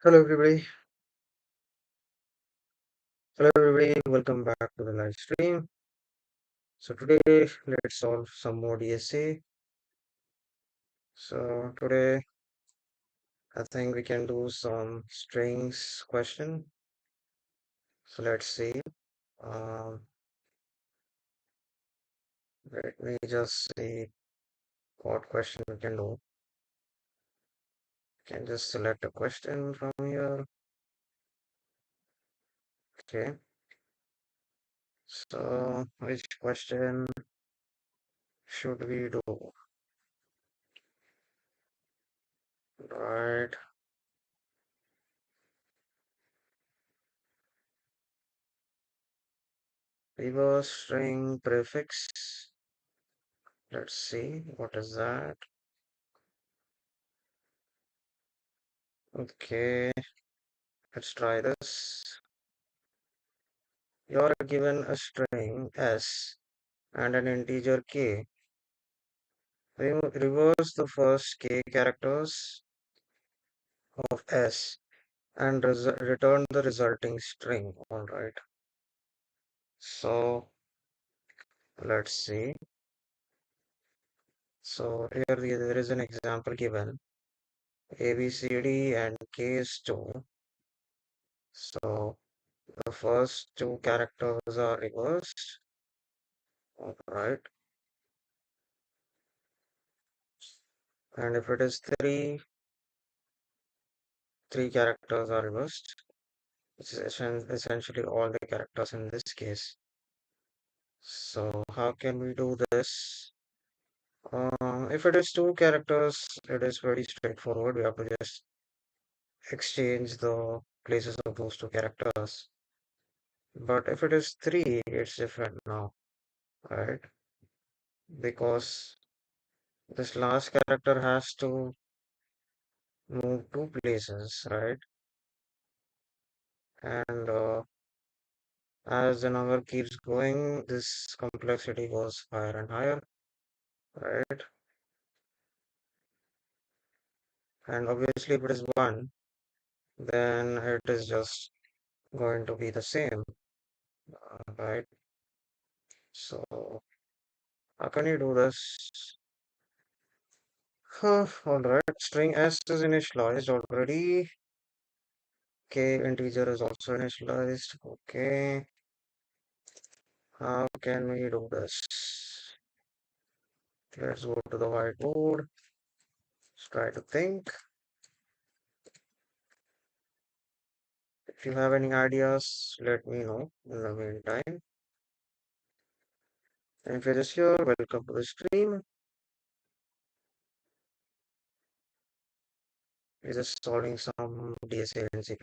Hello everybody. Hello everybody. Welcome back to the live stream. So today let's solve some more DSA. So today I think we can do some strings question. So let's see. Um, Let me just see what question we can do. Can just select a question from here. Okay. So which question should we do? Right. Reverse string prefix. Let's see what is that. Okay, let's try this. You are given a string S and an integer K. Reverse the first K characters of S and return the resulting string. All right. So let's see. So here there is an example given. A, B, C, D and K is 2. So the first two characters are reversed. All right. And if it is 3, three characters are reversed. Which is essentially all the characters in this case. So how can we do this? If it is two characters, it is very straightforward. We have to just exchange the places of those two characters. But if it is three, it's different now, right? Because this last character has to move two places, right? And as the number keeps going, this complexity goes higher and higher, right? And obviously, if it is one, then it is just going to be the same, right? So how can you do this? All right, string s is initialized already. K integer is also initialized. Okay, how can we do this? Let's go to the whiteboard. Let's try to think. If you have any ideas, let me know in the meantime. And if you're just here, welcome to the stream. We're just solving some DSA and C++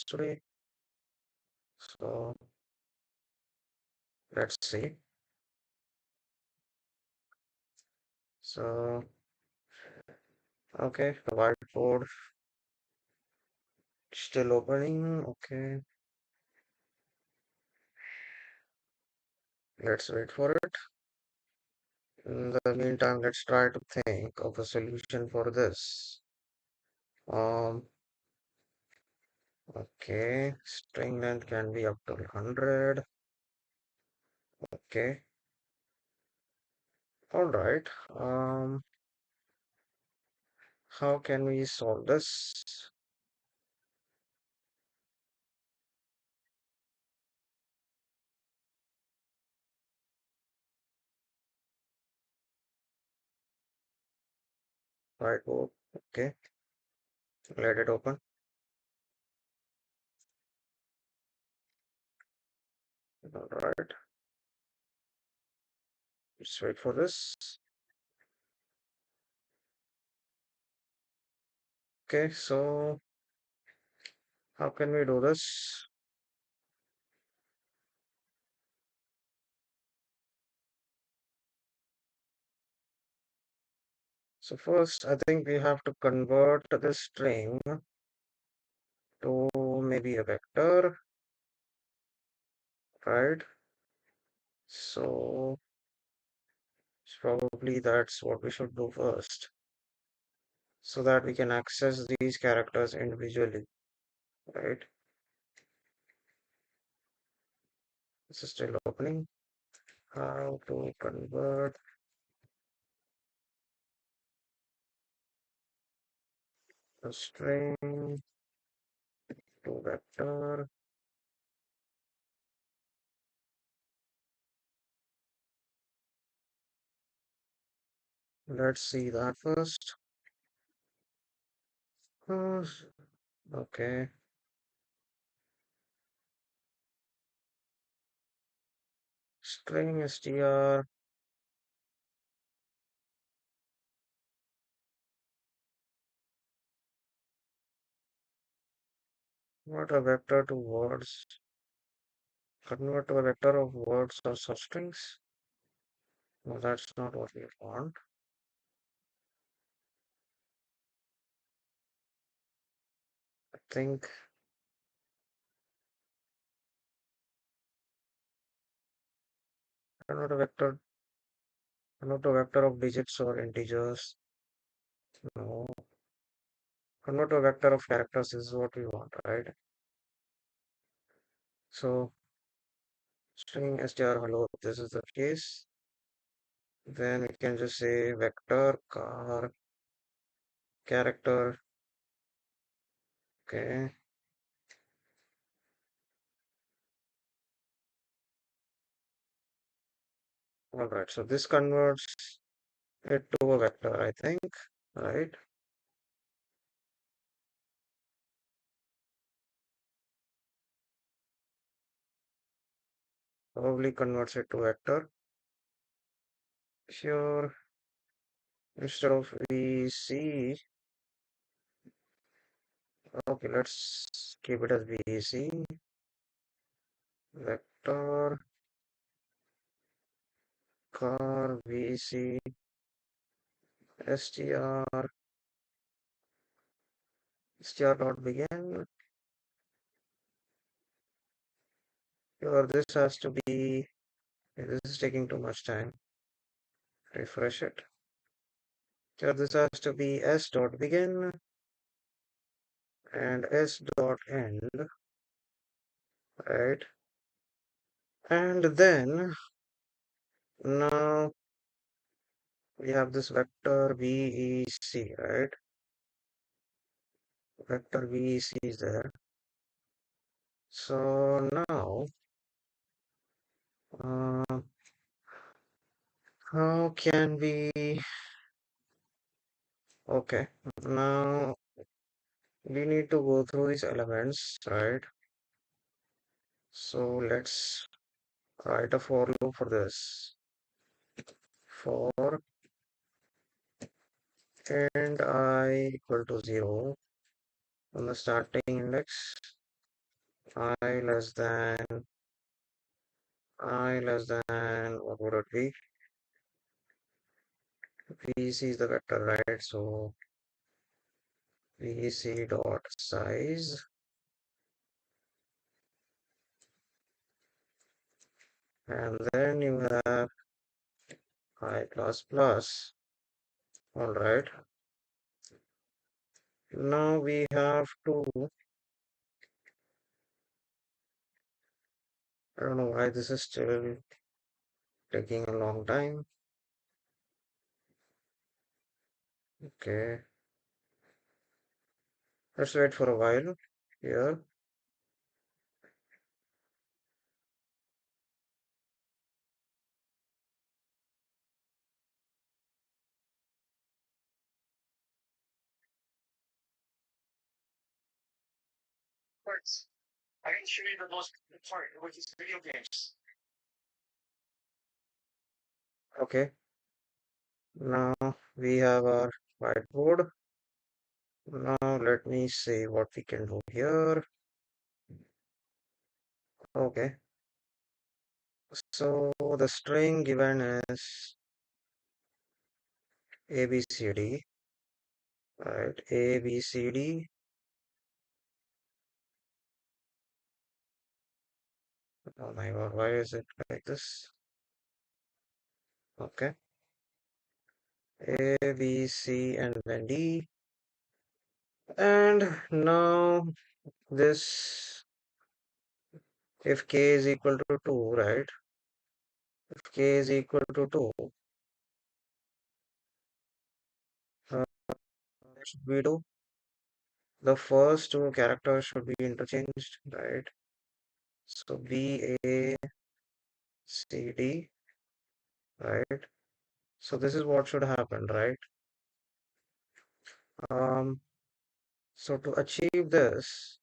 today. So let's see. So, okay, the whiteboard still opening. Okay, let's wait for it. In the meantime, let's try to think of a solution for this. Um, okay, string length can be up to 100. Okay, all right. How can we solve this? Whiteboard. Okay, let it open. All right, let's wait for this. Okay, so how can we do this? So first, I think we have to convert the string to maybe a vector, right? So probably that's what we should do first, so that we can access these characters individually. right? This is still opening. How to convert a string to vector. Let's see that first. Uh, okay, string str. What a vector to words. Convert to a vector of words or substrings. No, that's not what we want. I think convert a vector, convert a vector of digits or integers. No, convert to a vector of characters is what we want, right? So string str hello, if this is the case, then we can just say vector car character. Okay, all right. So this converts it to a vector, I think, right? Probably converts it to vector. Here, instead of VC, okay, let's keep it as VC, vector car VC str str dot begin. Here, this has to be, this is taking too much time. Refresh it. Here, this has to be s dot begin and s dot end, right? And then now we have this vector VEC, right? Vector VEC is there. So now, uh, how can we? Okay, now we need to go through these elements, right? So let's write a for loop for this. For and I equal to 0 on the starting index, I less than what would it be? VC is the vector, right? So VC dot size, and then you have I plus plus. All right. Now we have to, I don't know why this is still taking a long time. Okay, let's wait for a while here. Words. I can show you the most part, which is video games. Okay, now we have our whiteboard. Now let me see what we can do here. Okay, so the string given is ABCD, right? ABCD. Oh my god, why is it like this? Okay, A, B, C, and then D. And now this, if k is equal to 2, right? If k is equal to 2, what should we do? The first two characters should be interchanged, right? So B, A, C, D, right? So this is what should happen, right? Um, so to achieve this,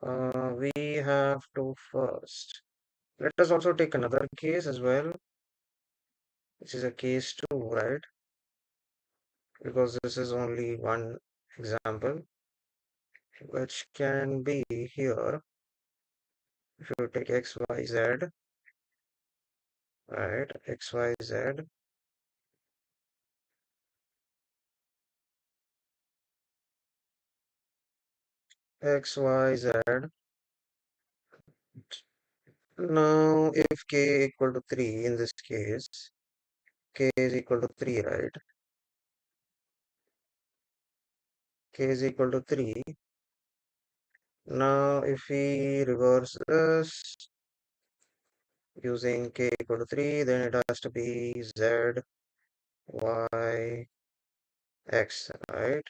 we have to first, let us also take another case as well, which is a case 2, right? Because this is only one example, which can be here. If you take x, y, z, right? X, Y, Z, X, Y, Z. Now, if k equal to 3 in this case, k is equal to 3, right? K is equal to 3. Now, if we reverse this using k equal to 3, then it has to be Z, Y, X, right?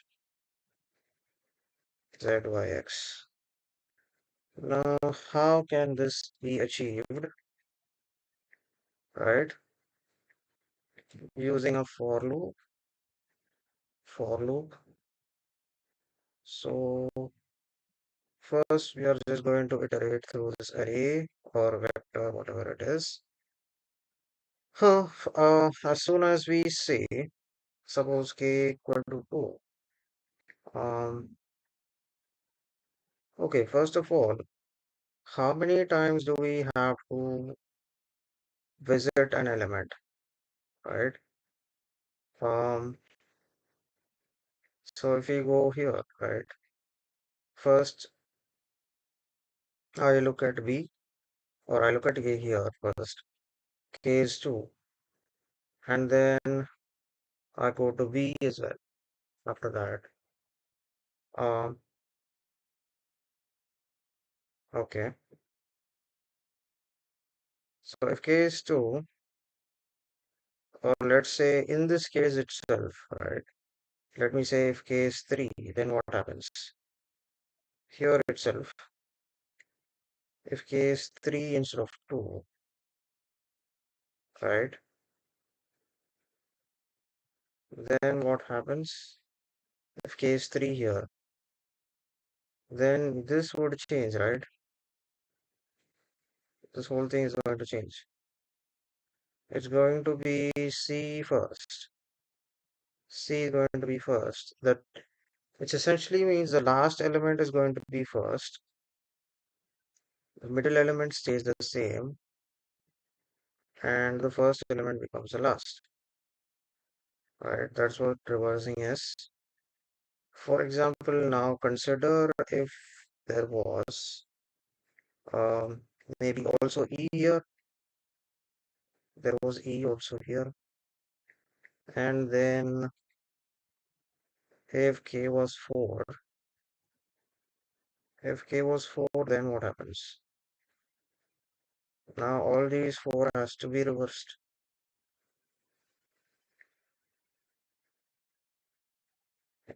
Z, Y, X. Now, how can this be achieved, right? Using a for loop, for loop. So, first, we are just going to iterate through this array or vector, whatever it is. As soon as we say, suppose k equal to 2, um, okay, first of all, how many times do we have to visit an element, right? Um, so if we go here, right, first I look at b, or I look at a here first, k is 2, and then I go to b as well after that. Um, okay, so if k is 2, or let's say in this case itself, right? Let me say if k is 3, then what happens? Here itself, if k is 3 instead of 2, right? Then what happens? If k is 3 here, then this would change, right? This whole thing is going to change. It's going to be C first. C is going to be first. That which essentially means the last element is going to be first. The middle element stays the same, and the first element becomes the last. Right? That's what reversing is. For example, now consider if there was maybe also E here, there was E also here, and then if K was 4, if K was 4, then what happens? Now all these 4 has to be reversed.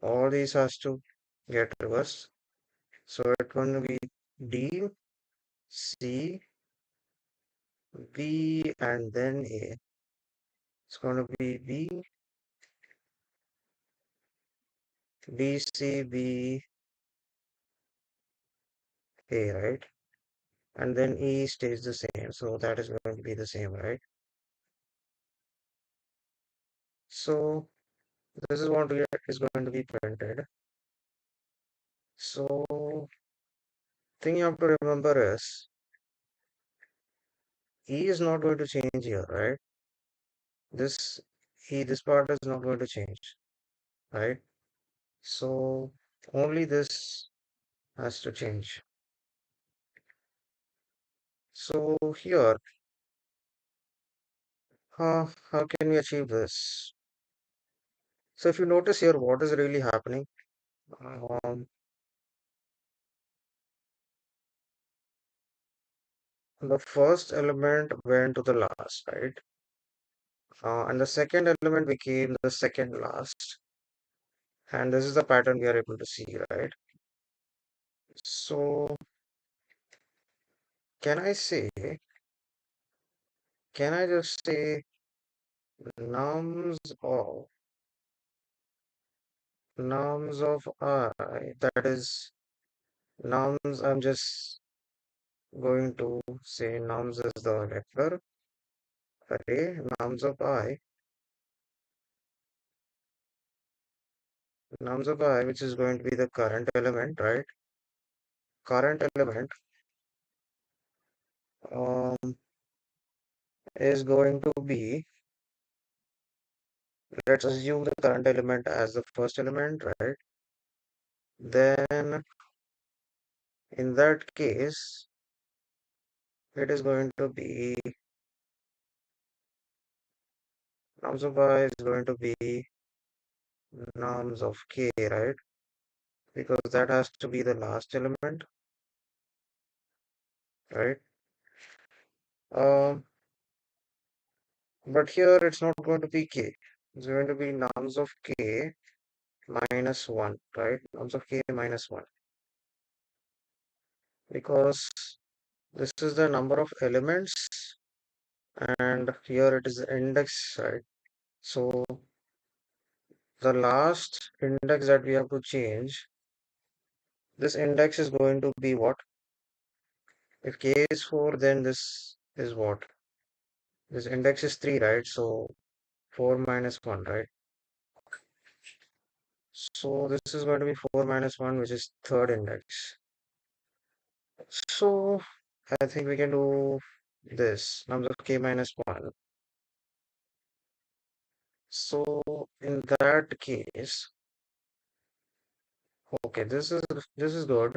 All these has to get reversed. So it's going to be D, C, B, and then A. It's going to be B, D, C, B, A, right? And then E stays the same. So that is going to be the same, right? So this is what is going to be printed. So thing you have to remember is E is not going to change here, right? This this part is not going to change, right? So only this has to change. So here, how can we achieve this? So if you notice here, what is really happening? Um, the first element went to the last, right? And the second element became the second last. And this is the pattern we are able to see, right? So can I say, can I just say nums of I, that is nums, I'm just going to say nums is the vector array, nums of I, which is going to be the current element, right? Current element um, is going to be, let's assume the current element as the first element, right? Then in that case, it is going to be nums of I is going to be nums of k, right? Because that has to be the last element, right? Um, but here it's not going to be k. It's going to be nums of k minus 1, right? Nums of k minus 1. Because this is the number of elements and here it is the index, right? So the last index that we have to change, this index is going to be what? If k is 4, then this is what? This index is 3, right? So 4 minus 1, right? So this is going to be 4 minus 1, which is third index. So I think we can do this, nums of k minus 1. So in that case, okay, this is good.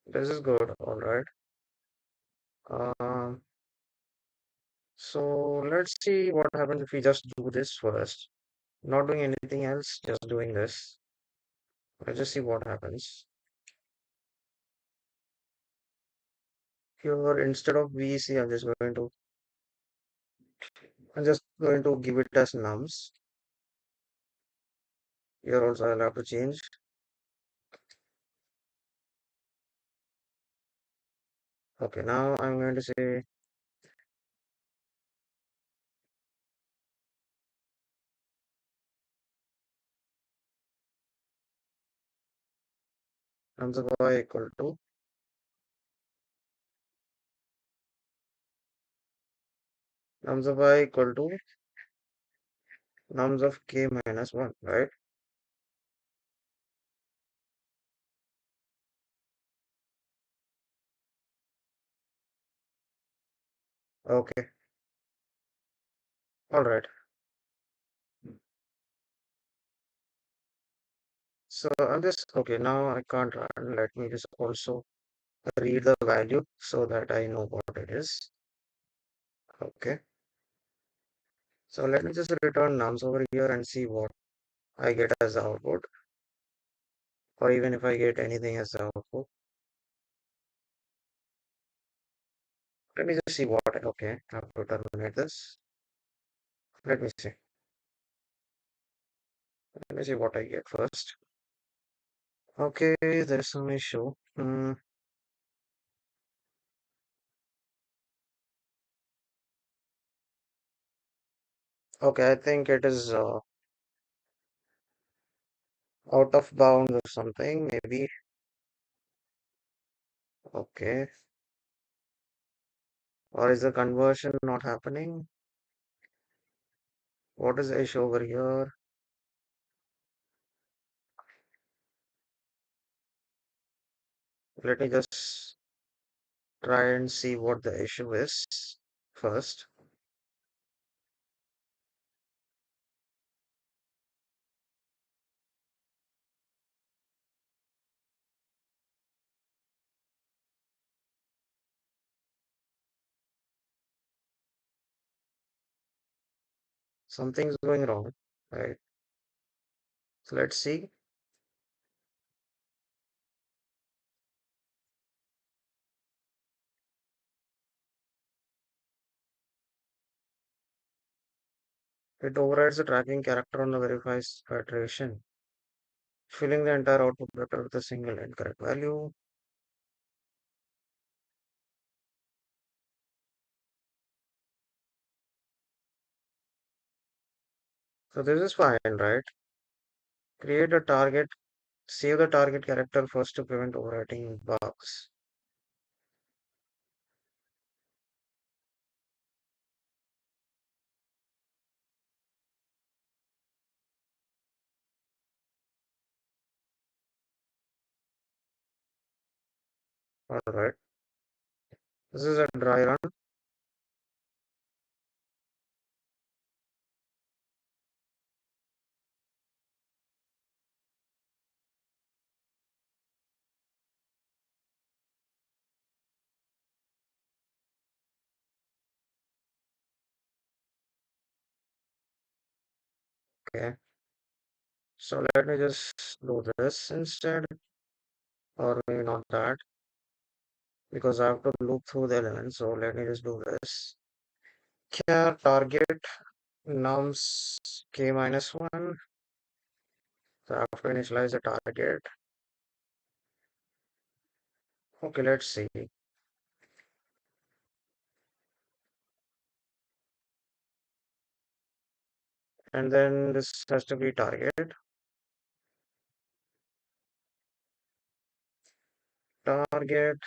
This is good, all right. Um, so let's see what happens if we just do this first. Not doing anything else, just doing this. Let's just see what happens. Here, instead of VC, I'm just going to give it as nums. Here also I'll have to change. Okay, now I'm going to say nums of y equal to nums of y equal to nums of k minus 1, right? Okay, all right. So I'm just, okay, now I can't run. Let me just also read the value so that I know what it is. Okay, so let me just return nums over here and see what I get as the output, or even if I get anything as the output. Let me just see what, okay, I have to terminate this. Let me see. Let me see what I get first. Okay, there's some issue. Okay, I think it is out of bounds or something, maybe. Okay, or is the conversion not happening? What is the issue over here? Let me just try and see what the issue is first. Something's going wrong, right? So let's see. It overrides the tracking character on the verifies iteration, filling the entire output vector with a single incorrect value. So this is fine, right? Create a target, save the target character first to prevent overwriting bugs. All right. This is a dry run. Okay. So let me just do this instead, or maybe not that, because I have to loop through the elements. So let me just do this. Char target nums k minus 1. So I have to initialize the target. Okay, let's see. And then this has to be target. Target.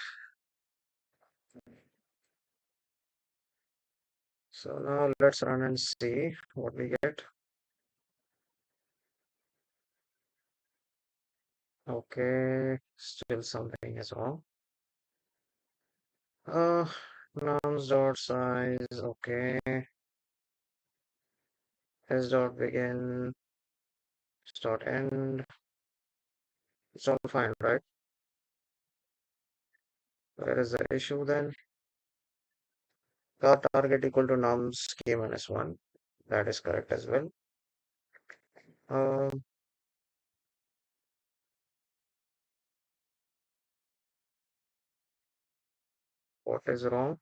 So now let's run and see what we get. Okay, still something is wrong. Uh, nums dot size. Okay, s dot begin, s dot end. It's all fine, right? Where is the issue then? Car target equal to nums k minus 1. That is correct as well. Um, what is wrong?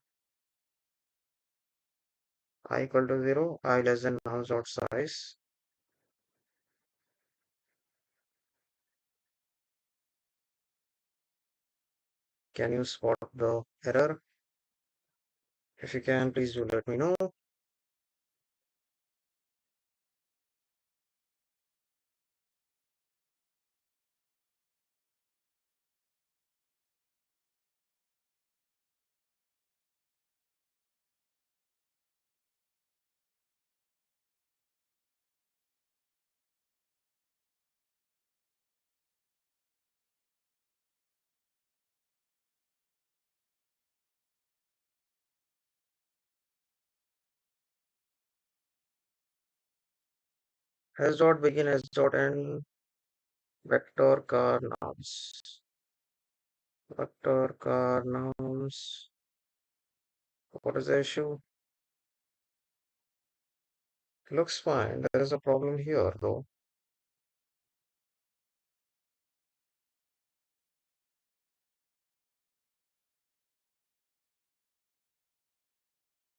I equal to 0, I less than nums dot size. Can you spot the error? If you can, please do let me know. S dot begin, S dot end, vector car nums. Vector car nums. What is the issue? Looks fine. There is a problem here though.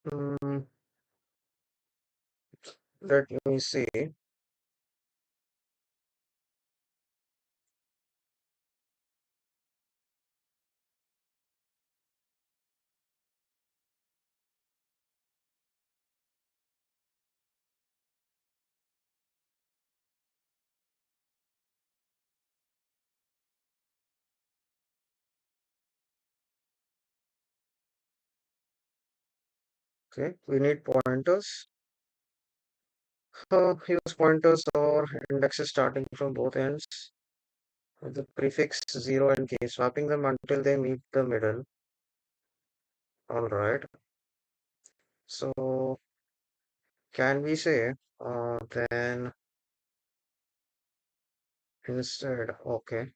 Hmm, let me see. Okay, we need pointers. Use pointers or indexes starting from both ends with the prefix 0 and k, swapping them until they meet the middle. All right. So can we say then instead, okay,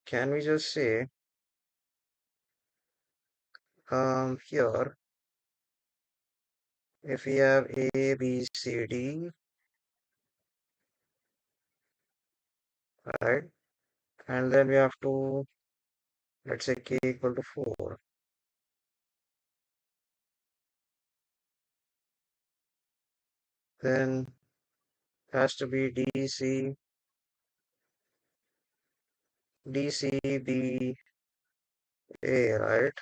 can we just say here if we have A, B, C, D, right, and then we have to, let's say k equal to 4. Then has to be DCBA, right?